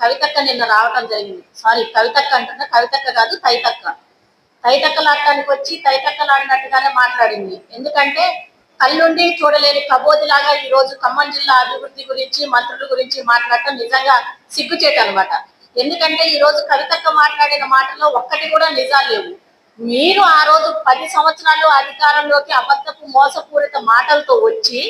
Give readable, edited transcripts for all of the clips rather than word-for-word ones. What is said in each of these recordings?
కవితక్క నిన్న రావటం జరిగింది. సారీ, కవితక్క అంటున్నా, కవితక్క కాదు, తైతక్క. తైతక్కలాడటానికి వచ్చి తైతక్కలాడినట్టుగానే మాట్లాడింది. ఎందుకంటే కళ్ళుండి చూడలేని కబోదిలాగా ఈ రోజు ఖమ్మం జిల్లా అభివృద్ధి గురించి, మంత్రుల గురించి మాట్లాడటం నిజంగా సిగ్గుచేటు అనమాట. ఎందుకంటే ఈ రోజు కవితక్క మాట్లాడిన మాటల్లో ఒక్కటి కూడా నిజాలు లేవు. మీరు ఆ రోజు 10 సంవత్సరాలు అధికారంలోకి అబద్ధపు మోసపూరిత మాటలతో వచ్చి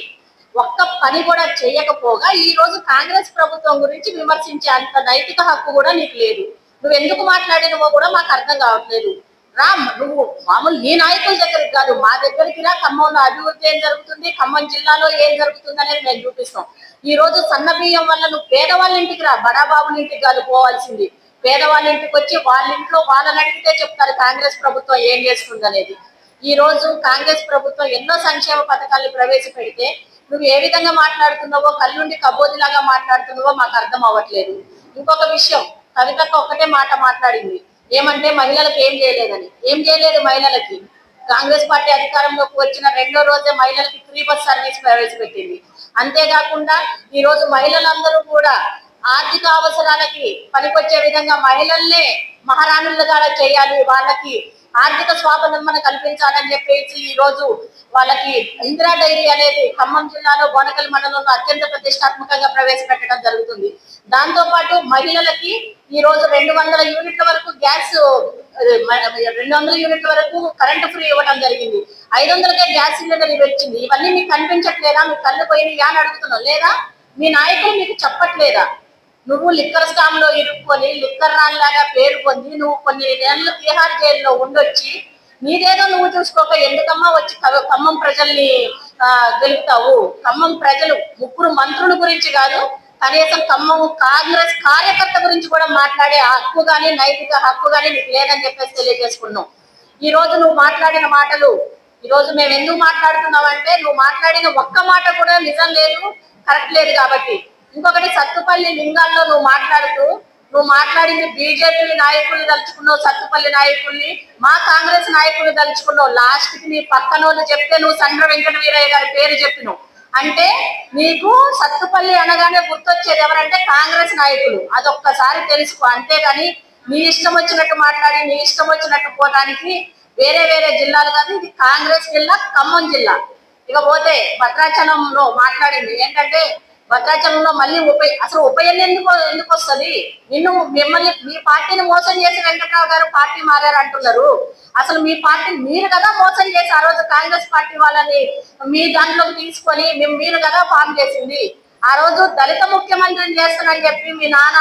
ఒక్క పని కూడా చేయకపోగా ఈ రోజు కాంగ్రెస్ ప్రభుత్వం గురించి విమర్శించే అంత నైతిక హక్కు కూడా నీకు లేదు. నువ్వు ఎందుకు మాట్లాడినవో కూడా మాకు అర్థం కావట్లేదు. రా, నువ్వు మామూలు నీ నాయకుల దగ్గరికి కాదు, మా దగ్గరికి రా. ఖమ్మంలో అభివృద్ధి ఏం జరుగుతుంది, ఖమ్మం జిల్లాలో ఏం జరుగుతుంది అనేది మేము చూపిస్తాం. ఈ రోజు సన్న బియ్యం వల్ల నువ్వు పేదవాళ్ళ ఇంటికి రా, బడాబాబుల ఇంటికి కాదు పోవాల్సింది. పేదవాళ్ళ ఇంటికి వచ్చి వాళ్ళ ఇంట్లో వాళ్ళని అడిగితే చెప్తారు కాంగ్రెస్ ప్రభుత్వం ఏం చేస్తుంది అనేది. ఈ రోజు కాంగ్రెస్ ప్రభుత్వం ఎన్నో సంక్షేమ పథకాలను ప్రవేశపెడితే నువ్వు ఏ విధంగా మాట్లాడుతున్నావో, కళ్ళుండి కబోదిలాగా మాట్లాడుతున్నావో మాకు అర్థం అవ్వట్లేదు. ఇంకొక విషయం, కవితకు ఒక్కటే మాట మాట్లాడింది, ఏమంటే మహిళలకు ఏం చేయలేదని. ఏం చేయలేదు మహిళలకి? కాంగ్రెస్ పార్టీ అధికారంలోకి వచ్చిన 2వ రోజే మహిళలకి ఫ్రీ బస్ సర్వీస్ ప్రవేశపెట్టింది. అంతేకాకుండా ఈ రోజు మహిళలందరూ కూడా ఆర్థిక అవసరాలకి పనికొచ్చే విధంగా మహిళల్నే మహారాణులుగా చేయాలి, వాళ్ళకి ఆర్థిక స్వావలంబన కల్పించాలని చెప్పేసి ఈ రోజు వాళ్ళకి ఇందిరా డైరీ అనేది ఖమ్మం జిల్లాలో బోనకల్ మండలంలో అత్యంత ప్రతిష్టాత్మకంగా ప్రవేశపెట్టడం జరుగుతుంది. దాంతో పాటు మహిళలకి ఈ రోజు 200 యూనిట్ల వరకు గ్యాస్, 200 యూనిట్ల వరకు కరెంటు ఫ్రీ ఇవ్వడం జరిగింది. 500కే గ్యాస్ సిలిండర్ ఇచ్చింది. ఇవన్నీ మీకు కనిపించట్లేదా? మీ కళ్ళు పోయినాయా అని అడుగుతున్నావు. లేదా మీ నాయకులు మీకు చెప్పట్లేదా? నువ్వు లిక్కర్ స్కామ్ లో ఇరుక్కొని లిక్కర్ రాన్లాగా పేరు పొంది నువ్వు కొన్ని నెలలు తిహార్ జైల్లో ఉండొచ్చి నీదేదో నువ్వు చూసుకోక ఎందుకమ్మా వచ్చి ఖమ్మం ప్రజల్ని గెలుపుతావు? ఖమ్మం ప్రజలు 3 మంత్రుల గురించి కాదు, కనీసం ఖమ్మం కాంగ్రెస్ కార్యకర్త గురించి కూడా మాట్లాడే హక్కు కానీ నైతిక హక్కు కానీ నీకు లేదని చెప్పేసి తెలియజేసుకున్నావు. ఈ రోజు నువ్వు మాట్లాడిన మాటలు, ఈ రోజు మేము ఎందుకు మాట్లాడుతున్నావంటే నువ్వు మాట్లాడిన ఒక్క మాట కూడా నిజం లేదు, కరెక్ట్ లేదు కాబట్టి. ఇంకొకటి, సత్తుపల్లి లింగాల్లో నువ్వు మాట్లాడింది బీజేపీ నాయకుల్ని తలుచుకున్నావు, సత్తుపల్లి నాయకుల్ని, మా కాంగ్రెస్ నాయకుల్ని తలుచుకున్నావు. లాస్ట్ కి నీ పక్కనోళ్ళు చెప్తే నువ్వు సండ్ర వెంకట వీరయ్య గారి పేరు చెప్పినావు. అంటే నీకు సత్తుపల్లి అనగానే గుర్తొచ్చేది ఎవరంటే కాంగ్రెస్ నాయకులు. అదొక్కసారి తెలుసుకో. అంతేగాని నీ ఇష్టం వచ్చినట్టు మాట్లాడి నీ ఇష్టం వచ్చినట్టు పోవడానికి వేరే వేరే జిల్లాలు కాదు, ఇది కాంగ్రెస్ జిల్లా, ఖమ్మం జిల్లా. ఇకపోతే భద్రాచలంలో మాట్లాడింది ఏంటంటే భద్రాచలంలో మళ్ళీ అసలు ఉప ఎందుకు వస్తుంది? మిమ్మల్ని మీ పార్టీని మోసం చేసి వెంకట్రావు గారు పార్టీ మారారు అంటున్నారు. అసలు మీ పార్టీ మీరు కదా మోసం చేసి ఆ రోజు కాంగ్రెస్ పార్టీ వాళ్ళని మీ దాంట్లోకి తీసుకొని మీరు కదా ఫామ్ చేసింది. ఆ రోజు దళిత ముఖ్యమంత్రిని చేస్తానని చెప్పి మీ నాన్న